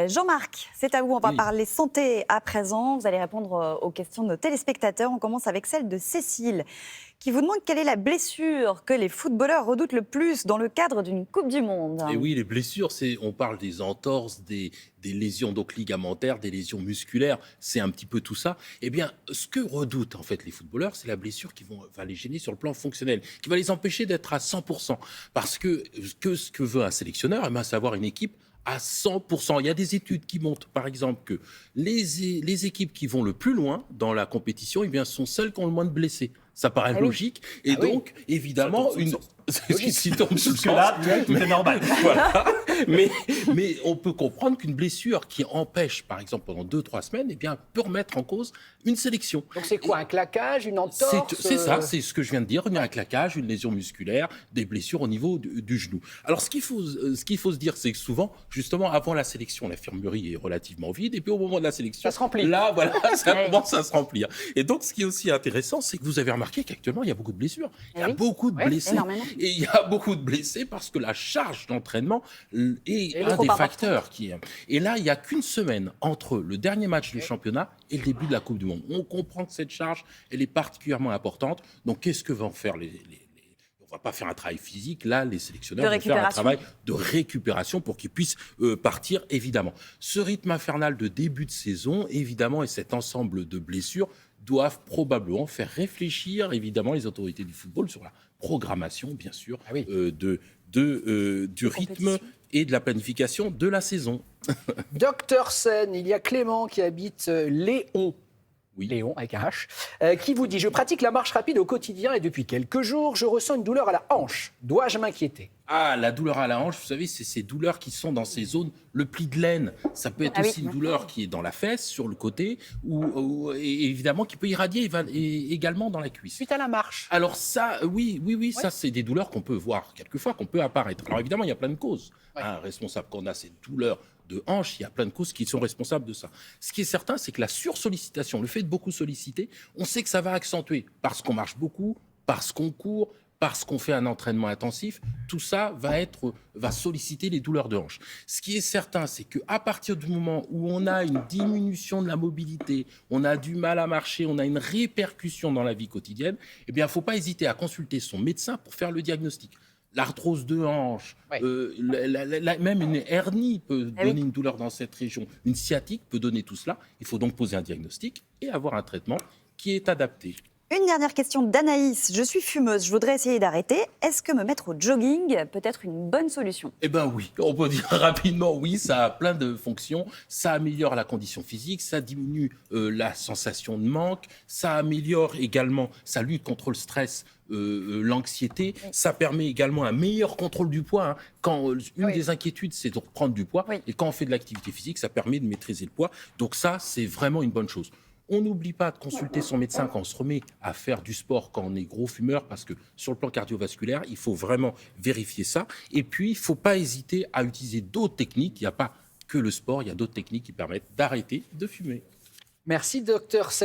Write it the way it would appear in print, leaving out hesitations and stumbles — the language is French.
Jean-Marc, c'est à vous, on va Oui. parler santé à présent. Vous allez répondre aux questions de nos téléspectateurs. On commence avec celle de Cécile, qui vous demande quelle est la blessure que les footballeurs redoutent le plus dans le cadre d'une Coupe du Monde. Et oui, les blessures, on parle des entorses, des lésions donc ligamentaires, des lésions musculaires, c'est un petit peu tout ça. Eh bien, ce que redoutent en fait les footballeurs, c'est la blessure qui va les gêner sur le plan fonctionnel, qui va les empêcher d'être à 100%. Parce que ce que veut un sélectionneur, c'est avoir une équipe à 100%. Il y a des études qui montrent, par exemple, que les équipes qui vont le plus loin dans la compétition, eh bien, sont celles qui ont le moins de blessés. Ça paraît logique. Et donc, évidemment, qui tombe sous le sens. Là, tout est normal. Voilà. Mais on peut comprendre qu'une blessure qui empêche, par exemple, pendant 2-3 semaines, eh bien, peut remettre en cause une sélection. Donc c'est quoi, un claquage, une entorse? C'est ça, c'est ce que je viens de dire, un claquage, une lésion musculaire, des blessures au niveau du genou. Alors, ce qu'il faut se dire, c'est que souvent, justement, avant la sélection, l'infirmerie est relativement vide, et puis au moment de la sélection, ça se remplit. Là, voilà, ça commence à se remplir. Et donc, ce qui est aussi intéressant, c'est que vous avez remarqué qu'actuellement, il y a beaucoup de blessures. Il y a beaucoup de blessés. Énormément. Et il y a beaucoup de blessés parce que la charge d'entraînement est un des facteurs qui est. Et là, il n'y a qu'une semaine entre le dernier match du championnat et le début de la Coupe du Monde. On comprend que cette charge, elle est particulièrement importante. Donc, qu'est-ce que vont faire on ne va pas faire un travail physique. Là, les sélectionneurs vont faire un travail de récupération pour qu'ils puissent partir, évidemment. Ce rythme infernal de début de saison, évidemment, et cet ensemble de blessures doivent probablement faire réfléchir, évidemment, les autorités du football sur la programmation, bien sûr, du rythme et de la planification de la saison. Docteur Sen, il y a Clément qui habite Léon. Oui. Léon, avec un H, qui vous dit « Je pratique la marche rapide au quotidien et depuis quelques jours, je ressens une douleur à la hanche. Dois-je m'inquiéter ?» Ah, la douleur à la hanche, vous savez, c'est ces douleurs qui sont dans ces zones, le pli de laine. Ça peut être aussi une douleur qui est dans la fesse, sur le côté, et évidemment qui peut irradier également dans la cuisse. Suite à la marche. Alors ça, oui, ça c'est des douleurs qu'on peut voir quelquefois, qu'on peut apparaître. Alors évidemment, il y a plein de causes responsables. Quand on a cette douleur de hanche, il y a plein de causes qui sont responsables de ça. Ce qui est certain, c'est que la sursollicitation, le fait de beaucoup solliciter, on sait que ça va accentuer parce qu'on marche beaucoup, parce qu'on court, parce qu'on fait un entraînement intensif, tout ça va solliciter les douleurs de hanche. Ce qui est certain, c'est qu'à partir du moment où on a une diminution de la mobilité, on a du mal à marcher, on a une répercussion dans la vie quotidienne, eh bien, il ne faut pas hésiter à consulter son médecin pour faire le diagnostic. L'arthrose de hanche, même une hernie peut donner une douleur dans cette région, une sciatique peut donner tout cela. Il faut donc poser un diagnostic et avoir un traitement qui est adapté. Une dernière question d'Anaïs. Je suis fumeuse, je voudrais essayer d'arrêter. Est-ce que me mettre au jogging peut être une bonne solution ? Eh bien oui, on peut dire rapidement oui, ça a plein de fonctions. Ça améliore la condition physique, ça diminue la sensation de manque, ça améliore également, ça lutte contre le stress, l'anxiété. Ça permet également un meilleur contrôle du poids. Hein. Quand une des inquiétudes, c'est de reprendre du poids. Et quand on fait de l'activité physique, ça permet de maîtriser le poids. Donc ça, c'est vraiment une bonne chose. On n'oublie pas de consulter son médecin quand on se remet à faire du sport, quand on est gros fumeur, parce que sur le plan cardiovasculaire, il faut vraiment vérifier ça. Et puis, il ne faut pas hésiter à utiliser d'autres techniques. Il n'y a pas que le sport, il y a d'autres techniques qui permettent d'arrêter de fumer. Merci, docteur Sen.